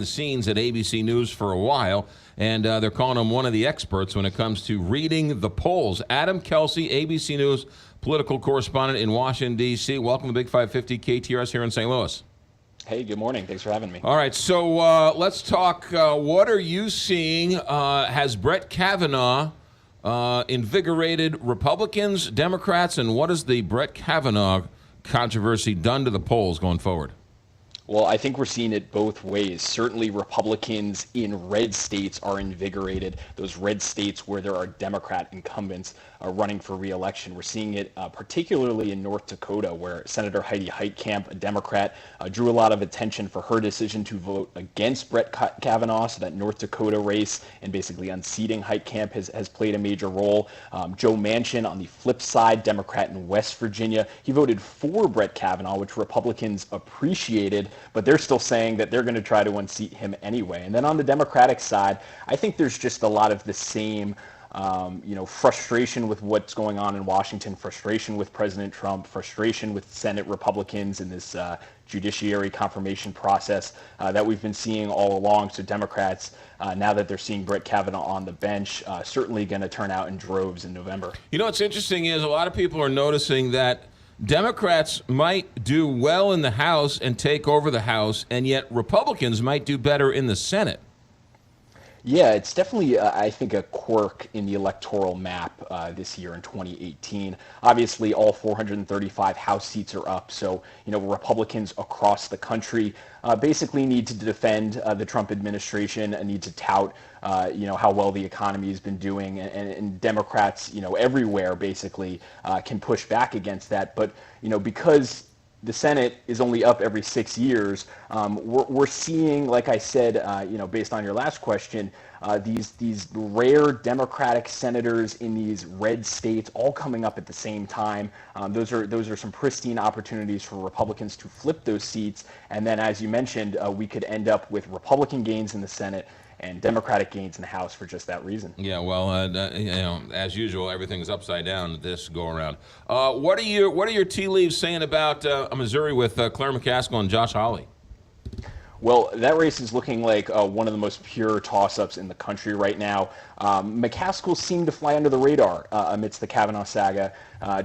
the scenes at ABC News for a while, and they're calling him one of the experts when it comes to reading the polls. Adam Kelsey, ABC News political correspondent in Washington, D.C. Welcome to Big 550 KTRS here in St. Louis. Hey, good morning. Thanks for having me. All right, so let's talk. What are you seeing? Has Brett Kavanaugh invigorated Republicans, Democrats, and what has the Brett Kavanaugh controversy done to the polls going forward? Well, I think we're seeing it both ways. Certainly Republicans in red states are invigorated, those red states where there are Democrat incumbents running for re-election. We're seeing it particularly in North Dakota, where Senator Heidi Heitkamp, a Democrat, drew a lot of attention for her decision to vote against Brett Kavanaugh, so that North Dakota race and basically unseating Heitkamp has played a major role. Joe Manchin, on the flip side, Democrat in West Virginia, he voted for Brett Kavanaugh, which Republicans appreciated, but they're still saying that they're going to try to unseat him anyway. And then on the Democratic side, I think there's just a lot of the same frustration with what's going on in Washington, frustration with President Trump, frustration with Senate Republicans in this judiciary confirmation process that we've been seeing all along. So Democrats, now that they're seeing Brett Kavanaugh on the bench, certainly going to turn out in droves in November. You know, what's interesting is a lot of people are noticing that Democrats might do well in the House and take over the House, and yet Republicans might do better in the Senate. Yeah, it's definitely, I think, a quirk in the electoral map this year in 2018. Obviously, all 435 House seats are up, so Republicans across the country basically need to defend the Trump administration and need to tout how well the economy has been doing, and Democrats everywhere basically can push back against that. But because the Senate is only up every 6 years, we're seeing, like I said, based on your last question, these rare Democratic senators in these red states all coming up at the same time. Those are some pristine opportunities for Republicans to flip those seats, and then, as you mentioned, we could end up with Republican gains in the Senate and Democratic gains in the House for just that reason. Yeah, well, as usual, everything's upside down this go around. What are your tea leaves saying about Missouri with Claire McCaskill and Josh Hawley? Well, that race is looking like one of the most pure toss-ups in the country right now. McCaskill seemed to fly under the radar amidst the Kavanaugh saga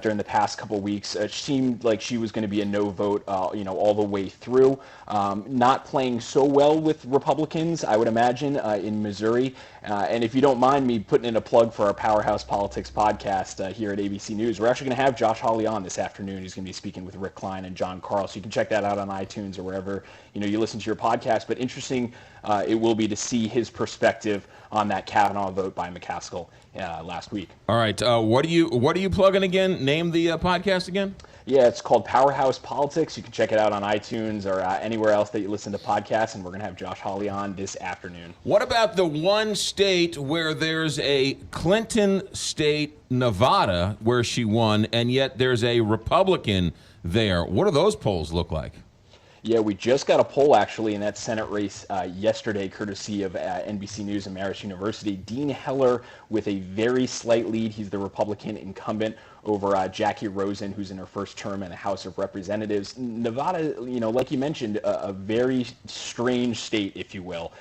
during the past couple weeks. It seemed like she was going to be a no vote, all the way through. Not playing so well with Republicans, I would imagine, in Missouri. And if you don't mind me putting in a plug for our Powerhouse Politics podcast here at ABC News, we're actually going to have Josh Hawley on this afternoon. He's going to be speaking with Rick Klein and John Carl, so you can check that out on iTunes or wherever you listen to your podcast. But interesting it will be to see his perspective on that Kavanaugh vote by McCaskill last week. All right, what are you plugging again? Name the podcast again. Yeah, it's called Powerhouse Politics. You can check it out on iTunes or anywhere else that you listen to podcasts, and we're going to have Josh Hawley on this afternoon. What about the one state where there's a Clinton state, Nevada, where she won, and yet there's a Republican there? What do those polls look like? Yeah, we just got a poll, actually, in that Senate race yesterday, courtesy of NBC News and Marist University. Dean Heller with a very slight lead. He's the Republican incumbent over Jackie Rosen, who's in her first term in the House of Representatives. Nevada, like you mentioned, a very strange state, if you will.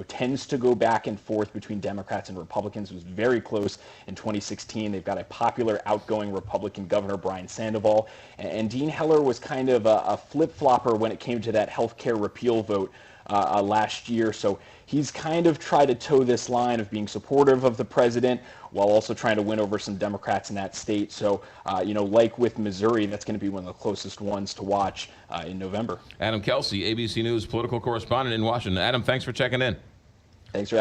Tends to go back and forth between Democrats and Republicans. It was very close in 2016. They've got a popular outgoing Republican governor, Brian Sandoval, and Dean Heller was kind of a flip-flopper when it came to that health care repeal vote last year. So he's kind of tried to toe this line of being supportive of the president while also trying to win over some Democrats in that state. So, like with Missouri, that's going to be one of the closest ones to watch in November. Adam Kelsey, ABC News political correspondent in Washington. Adam, thanks for checking in. Thanks for